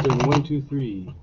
Testing 1, 2, 3.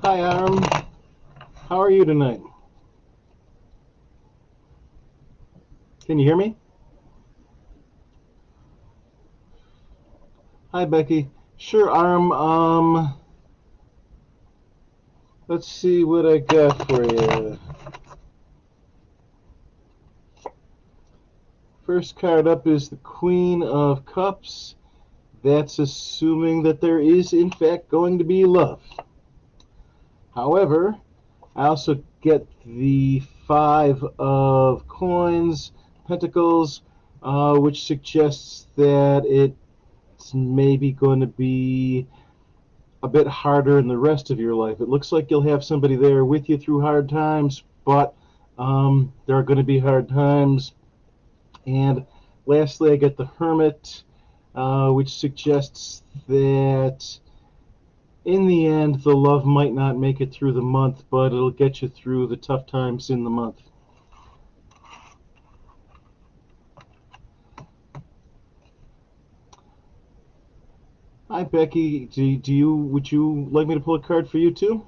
Hi, Aram. How are you tonight? Can you hear me? Hi, Becky. Sure, Aram. Let's see what I got for you. First card up is the Queen of Cups. That's assuming that there is, in fact, going to be love. However, I also get the Five of Coins, Pentacles, which suggests that it's maybe going to be a bit harder in the rest of your life. It looks like you'll have somebody there with you through hard times, but there are going to be hard times. And lastly, I get the Hermit, which suggests that in the end, the love might not make it through the month, but it'll get you through the tough times in the month. Hi, Becky. Would you like me to pull a card for you too?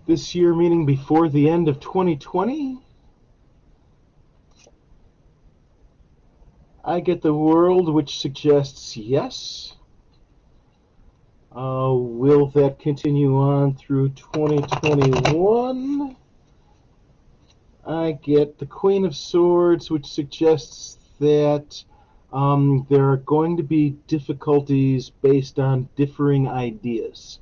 This year, meaning before the end of 2020? I get the World, which suggests yes. Will that continue on through 2021? I get the Queen of Swords, which suggests that there are going to be difficulties based on differing ideas.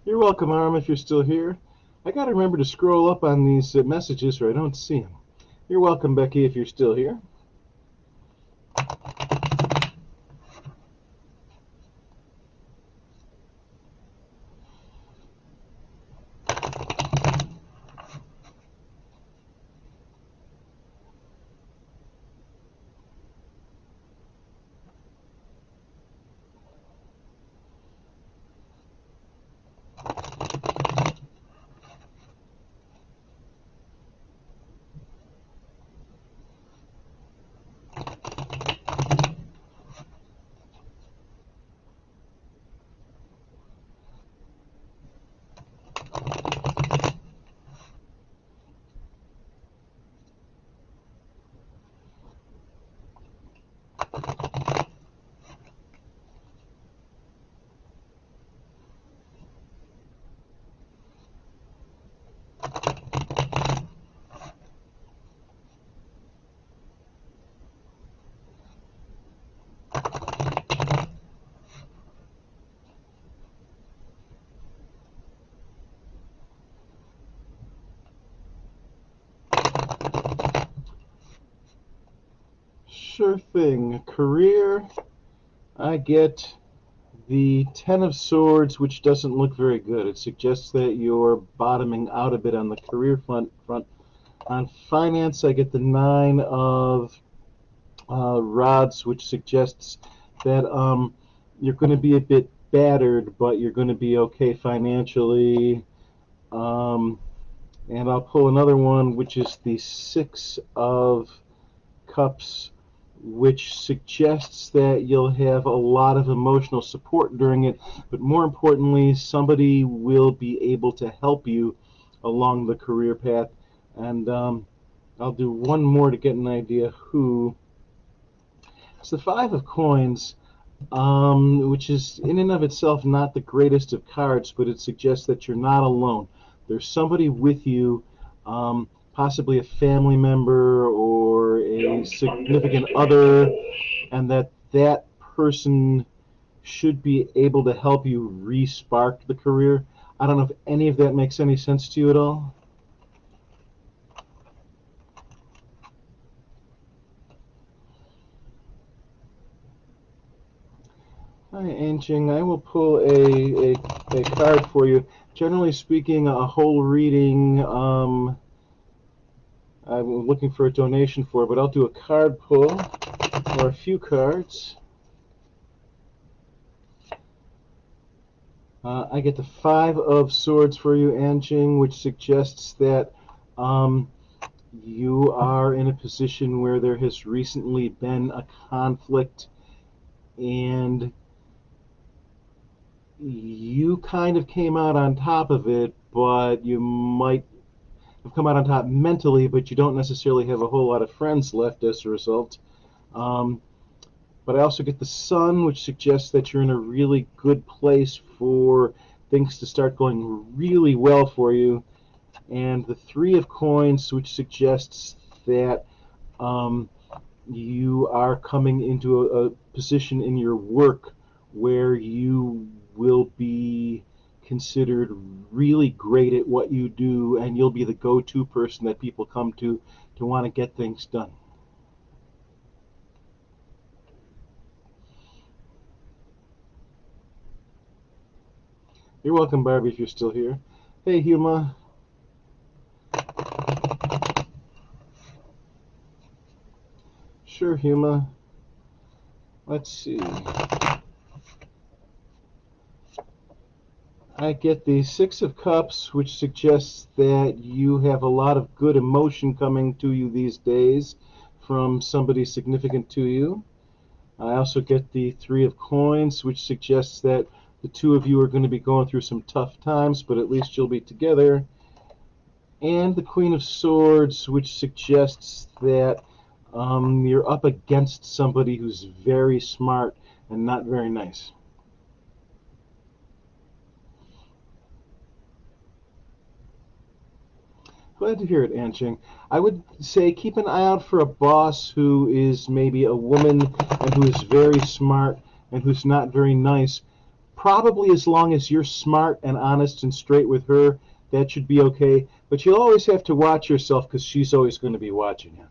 You're welcome, Arm, if you're still here. I gotta remember to scroll up on these messages or I don't see them. You're welcome, Becky, if you're still here. thing. Career, I get the Ten of Swords, which doesn't look very good. It suggests that you're bottoming out a bit on the career front. On finance, I get the Nine of Rods, which suggests that you're going to be a bit battered, but you're going to be okay financially. And I'll pull another one, which is the Six of Cups, which suggests that you'll have a lot of emotional support during it, but more importantly, somebody will be able to help you along the career path. And I'll do one more to get an idea who. It's the Five of Coins, which is in and of itself not the greatest of cards, but it suggests that you're not alone. There's somebody with you, possibly a family member or a significant other, and that person should be able to help you re-spark the career. I don't know if any of that makes any sense to you at all. Hi, Anjing. I will pull a card for you. Generally speaking, a whole reading I'm looking for a donation for, but I'll do a card pull or a few cards. I get the Five of Swords for you, Anjing, which suggests that you are in a position where there has recently been a conflict and you kind of came out on top of it, but you might have come out on top mentally, but you don't necessarily have a whole lot of friends left as a result. But I also get the Sun, which suggests that you're in a really good place for things to start going really well for you. And the Three of Coins, which suggests that you are coming into a position in your work where you will be considered really great at what you do, and you'll be the go-to person that people come to want to get things done. You're welcome, Barbie, if you're still here. Hey, Huma. Sure, Huma. Let's see. I get the Six of Cups, which suggests that you have a lot of good emotion coming to you these days from somebody significant to you. I also get the Three of Coins, which suggests that the two of you are going to be going through some tough times, but at least you'll be together. And the Queen of Swords, which suggests that you're up against somebody who's very smart and not very nice. Glad to hear it, Anching. I would say keep an eye out for a boss who is maybe a woman and who is very smart and who's not very nice. Probably as long as you're smart and honest and straight with her, that should be okay. But you'll always have to watch yourself because she's always going to be watching you.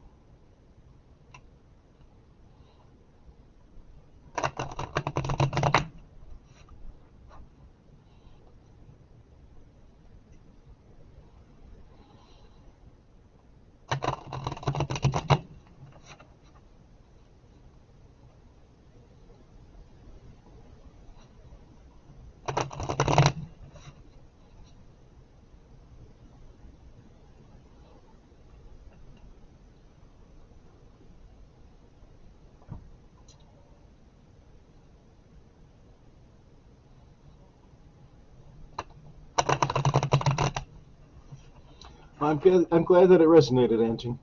I'm glad that it resonated, Angie.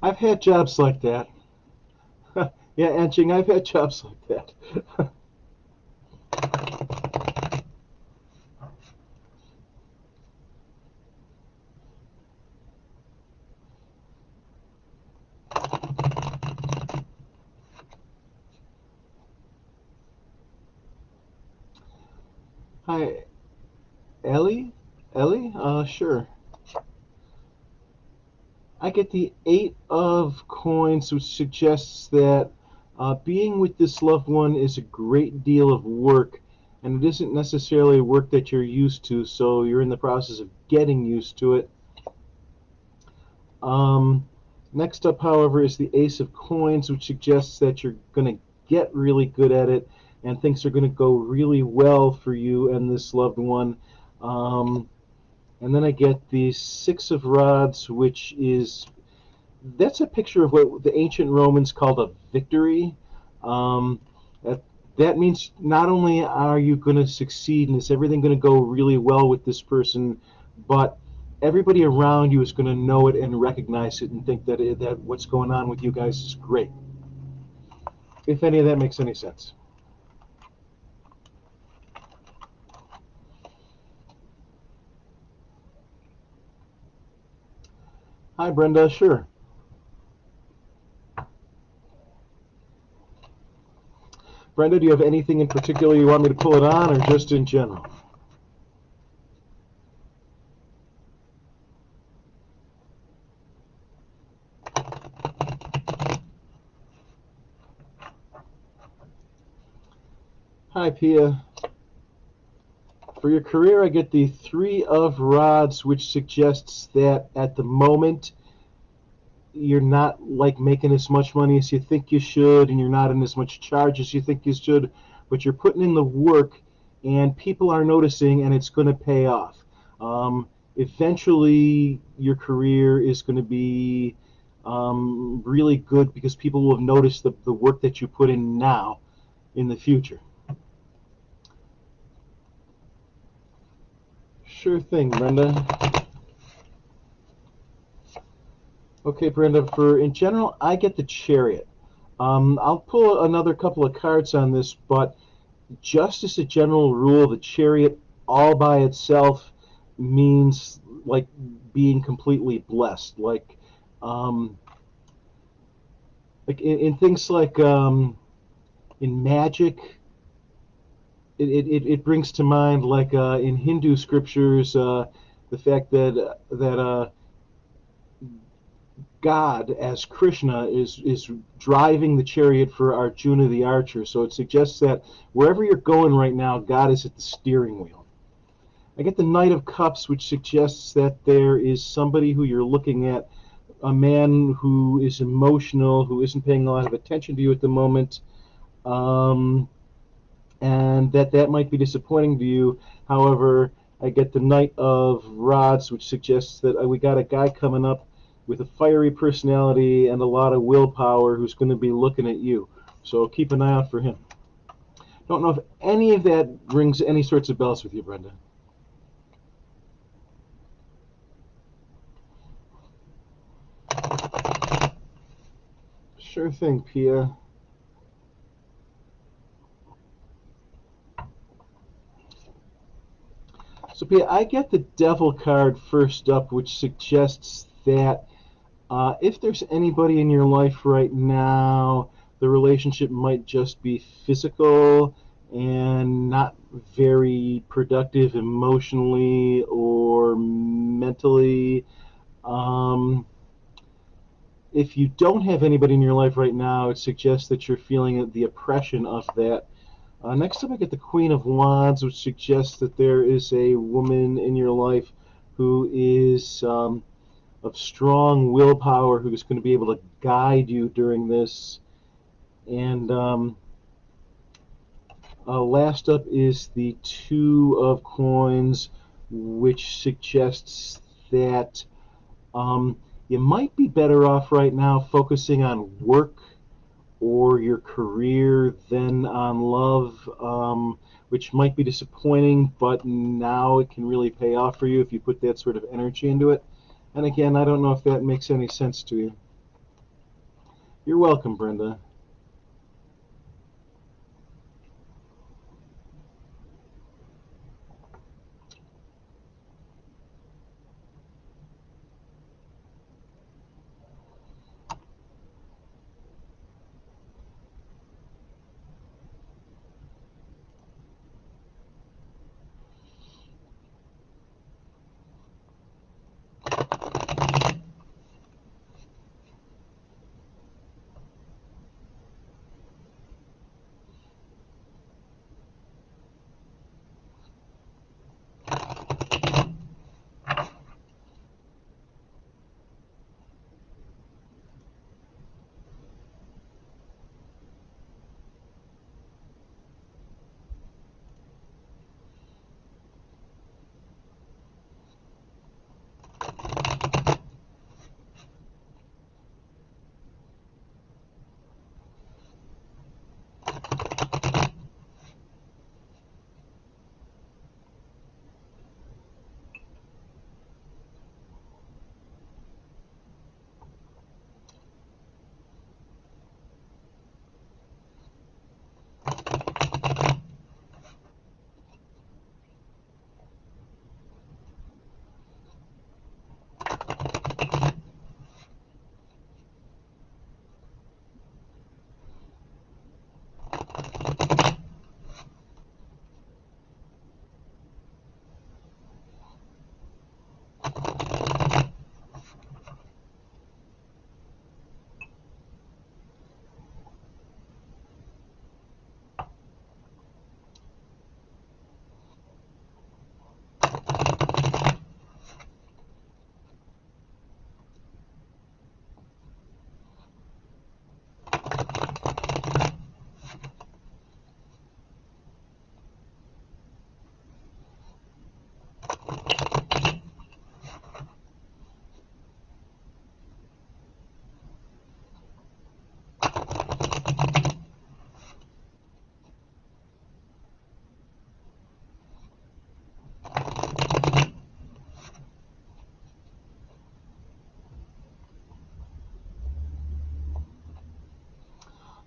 I've had jobs like that. Yeah, Anjing, I've had jobs like that. Hi, Ellie? Ellie? Sure. I get the Eight of Coins, which suggests that being with this loved one is a great deal of work, and it isn't necessarily work that you're used to, so you're in the process of getting used to it. Um, Next up, however, is the Ace of Coins, which suggests that you're going to get really good at it, and things are going to go really well for you and this loved one. And then I get the Six of Rods, which is that's a picture of what the ancient Romans called a victory. Um, that, that means not only are you going to succeed and is everything going to go really well with this person, but everybody around you is going to know it and recognize it and think that what's going on with you guys is great. If any of that makes any sense. Hi, Brenda. Sure. Brenda, do you have anything in particular you want me to pull it on, or just in general? Hi, Pia. For your career, I get the Three of Rods, which suggests that at the moment you're not like making as much money as you think you should, and you're not in as much charge as you think you should, but you're putting in the work, and people are noticing, and it's going to pay off. Eventually, your career is going to be really good because people will have noticed the work that you put in now in the future. Sure thing, Brenda. Okay, Brenda, for in general, I get the Chariot. I'll pull another couple of cards on this, but just as a general rule, the Chariot all by itself means like being completely blessed. Um, like in things like in magic, it brings to mind like in Hindu scriptures the fact that God, as Krishna, is driving the chariot for Arjuna the archer. So it suggests that wherever you're going right now, God is at the steering wheel. I get the Knight of Cups, which suggests that there is somebody who you're looking at, a man who is emotional, who isn't paying a lot of attention to you at the moment, um, and that might be disappointing to you. However, I get the Knight of Rods, which suggests that we got a guy coming up with a fiery personality and a lot of willpower who's going to be looking at you. So keep an eye out for him. Don't know if any of that rings any sorts of bells with you, Brenda. Sure thing, Pia. So, Pia, I get the Devil card first up, which suggests that if there's anybody in your life right now, the relationship might just be physical and not very productive emotionally or mentally. Um, if you don't have anybody in your life right now, it suggests that you're feeling the oppression of that. Next up, I get the Queen of Wands, which suggests that there is a woman in your life who is of strong willpower, who is going to be able to guide you during this. And last up is the Two of Coins, which suggests that you might be better off right now focusing on work or your career than on love, which might be disappointing, but now it can really pay off for you if you put that sort of energy into it. And again, I don't know if that makes any sense to you. You're welcome, Brenda.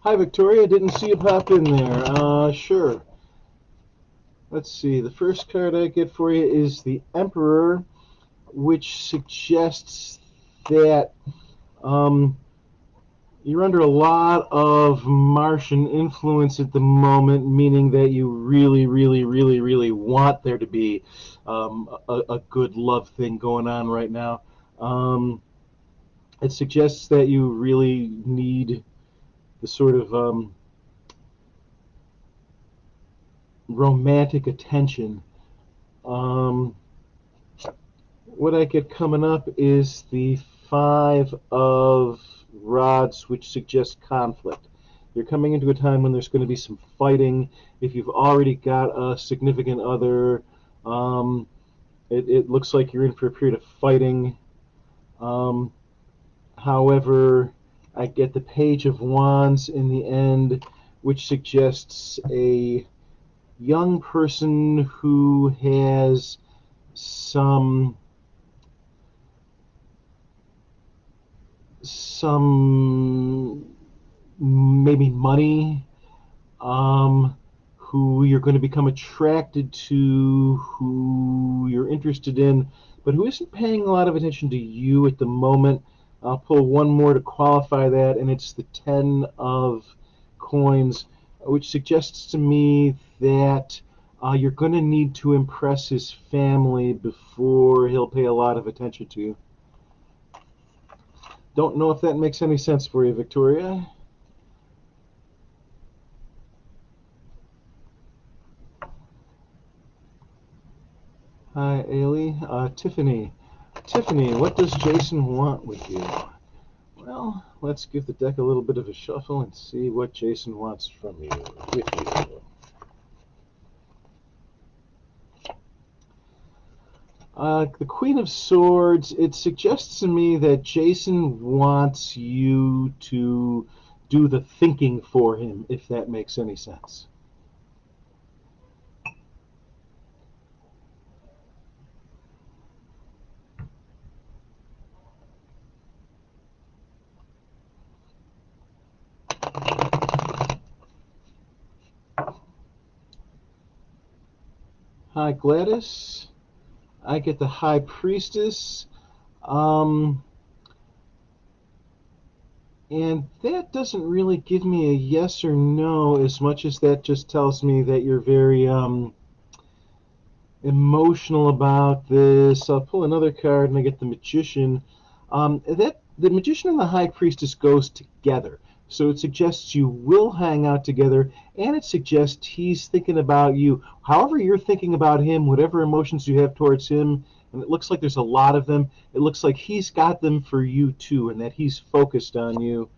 Hi, Victoria. Didn't see you pop in there. Sure. Let's see. The first card I get for you is the Emperor, which suggests that you're under a lot of Martian influence at the moment, meaning that you really, really, really, really want there to be a good love thing going on right now. It suggests that you really need the sort of romantic attention. Um, what I get coming up is the Five of Rods, which suggests conflict. You're coming into a time when there's going to be some fighting. If you've already got a significant other, um, it looks like you're in for a period of fighting. Um, however, I get the Page of Wands in the end, which suggests a young person who has some maybe money, who you're going to become attracted to, who you're interested in, but who isn't paying a lot of attention to you at the moment. I'll pull one more to qualify that, and it's the Ten of Coins, which suggests to me that you're going to need to impress his family before he'll pay a lot of attention to you. Don't know if that makes any sense for you, Victoria. Hi, Ailey. Tiffany. Tiffany, what does Jason want with you? Well, let's give the deck a little bit of a shuffle and see what Jason wants from you, with you. The Queen of Swords, it suggests to me that Jason wants you to do the thinking for him, if that makes any sense. Hi, Gladys. I get the High Priestess. And that doesn't really give me a yes or no as much as that just tells me that you're very emotional about this. I'll pull another card and I get the Magician. That the Magician and the High Priestess goes together. So it suggests you will hang out together, and it suggests he's thinking about you. However you're thinking about him, whatever emotions you have towards him, and it looks like there's a lot of them, it looks like he's got them for you too, and that he's focused on you.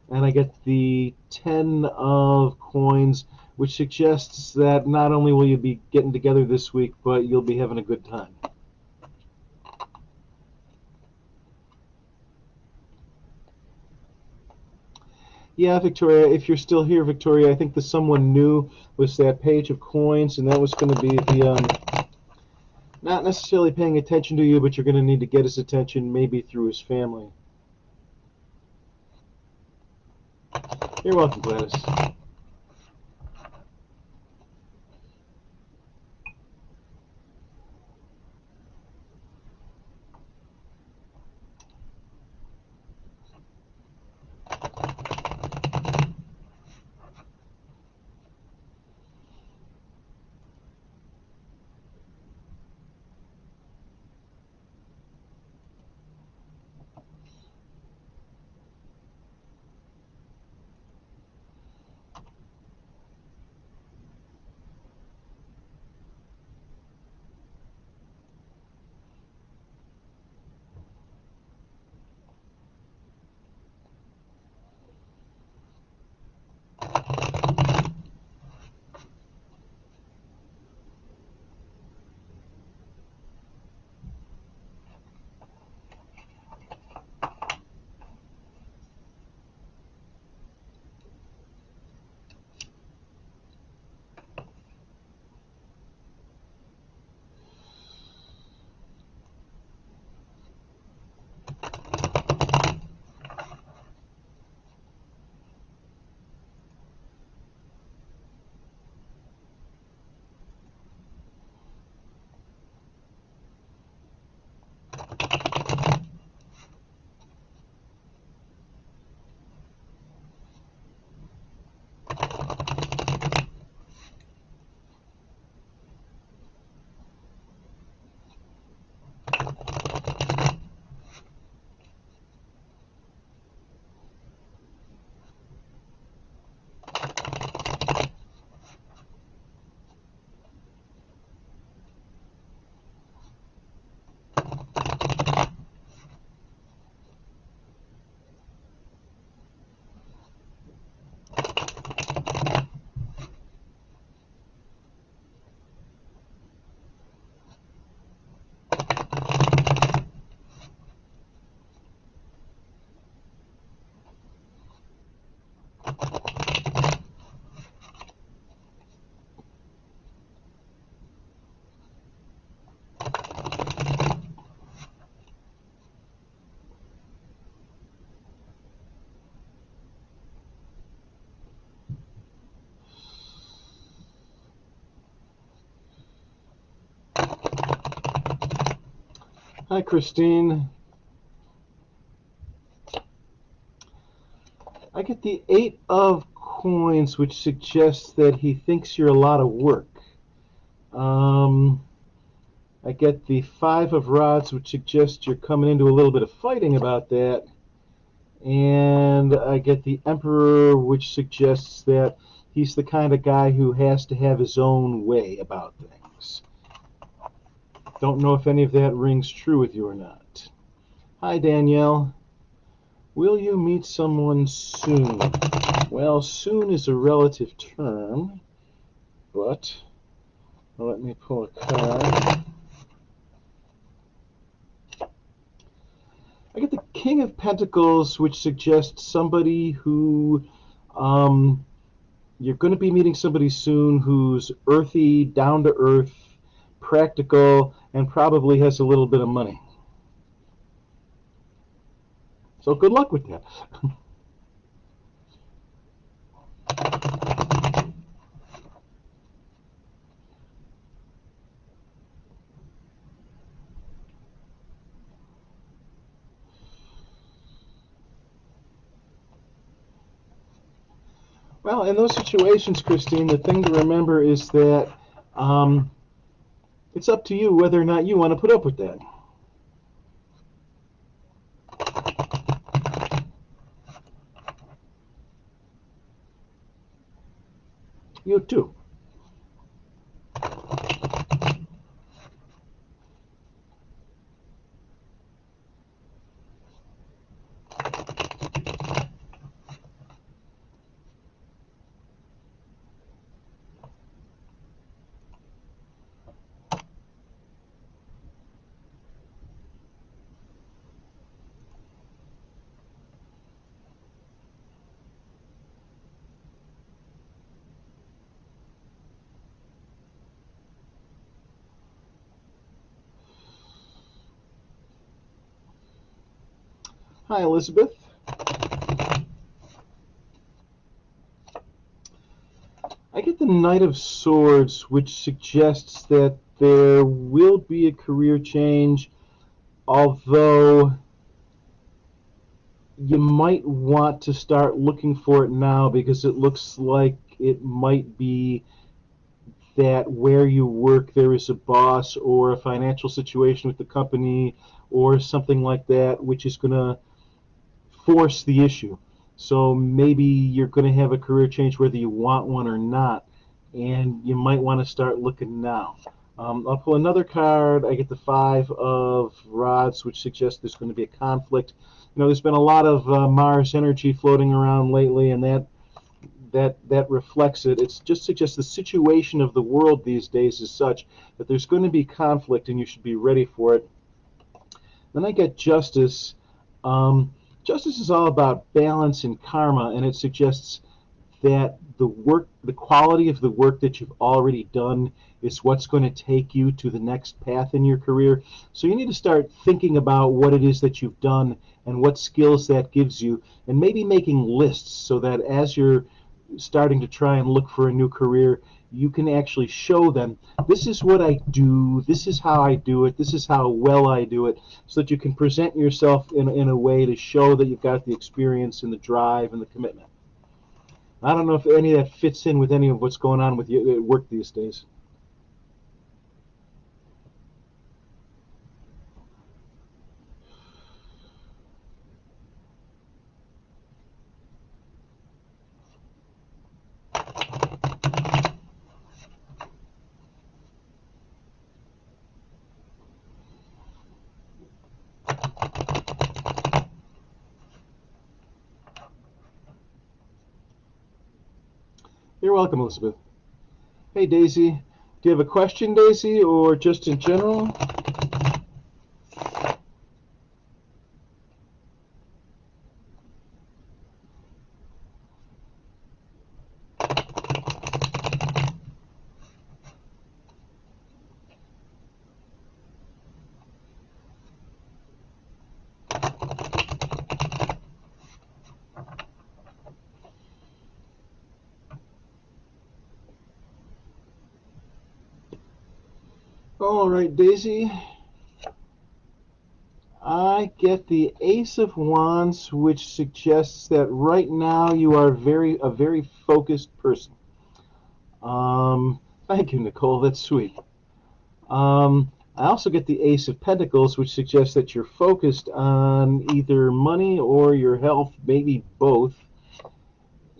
And I get the 10 of coins, which suggests that not only will you be getting together this week, but you'll be having a good time. Yeah, Victoria, if you're still here, Victoria, I think the someone new was that page of coins, and that was going to be the, not necessarily paying attention to you, but you're going to need to get his attention maybe through his family. You're welcome, Gladys. Hi, Christine. I get the 8 of coins, which suggests that he thinks you're a lot of work. I get the 5 of rods, which suggests you're coming into a little bit of fighting about that. And I get the Emperor, which suggests that he's the kind of guy who has to have his own way about things. Don't know if any of that rings true with you or not. Hi, Danielle. Will you meet someone soon? Well, soon is a relative term, but let me pull a card. I get the King of Pentacles, which suggests somebody who you're going to be meeting somebody soon who's earthy, down to earth, practical, and probably has a little bit of money. So good luck with that. Well, in those situations, Christine, the thing to remember is that it's up to you whether or not you want to put up with that. You too. Hi, Elizabeth. I get the Knight of Swords, which suggests that there will be a career change, although you might want to start looking for it now because it looks like it might be that where you work there is a boss or a financial situation with the company or something like that, which is going to force the issue. So maybe you're going to have a career change whether you want one or not, and you might want to start looking now. I'll pull another card. I get the Five of Rods, which suggests there's going to be a conflict. You know, there's been a lot of Mars energy floating around lately, and that reflects it. It just suggests the situation of the world these days is such that there's going to be conflict, and you should be ready for it. Then I get Justice. Justice is all about balance and karma, and it suggests that the quality of the work that you've already done is what's going to take you to the next path in your career. So you need to start thinking about what it is that you've done and what skills that gives you, and maybe making lists so that as you're starting to try and look for a new career, you can actually show them, this is what I do, this is how I do it, this is how well I do it, so that you can present yourself in a way to show that you've got the experience and the drive and the commitment. I don't know if any of that fits in with any of what's going on with you at work these days. You're welcome, Elizabeth. Hey, Daisy. Do you have a question, Daisy, or just in general? All right, Daisy. I get the Ace of Wands, which suggests that right now you are a very focused person. Thank you, Nicole. That's sweet. I also get the Ace of Pentacles, which suggests that you're focused on either money or your health, maybe both.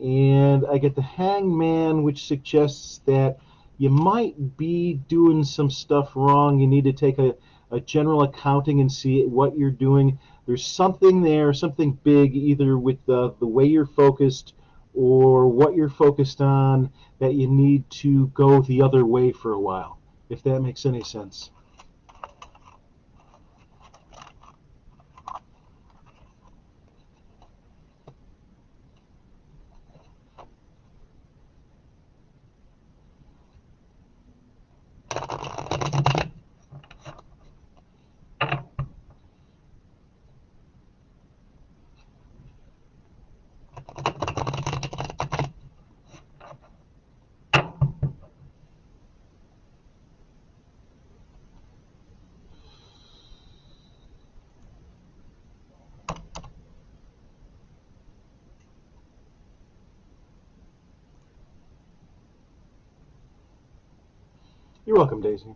And I get the Hangman, which suggests that you might be doing some stuff wrong. You need to take a general accounting and see what you're doing. There's something there, something big, either with the way you're focused or what you're focused on, that you need to go the other way for a while, if that makes any sense. You're welcome, Daisy.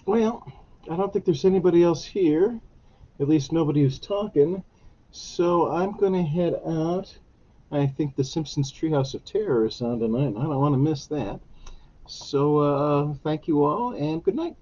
Well, I don't think there's anybody else here. At least nobody who's talking. So I'm going to head out. I think the Simpsons Treehouse of Terror is on tonight. I don't want to miss that. So thank you all, and good night.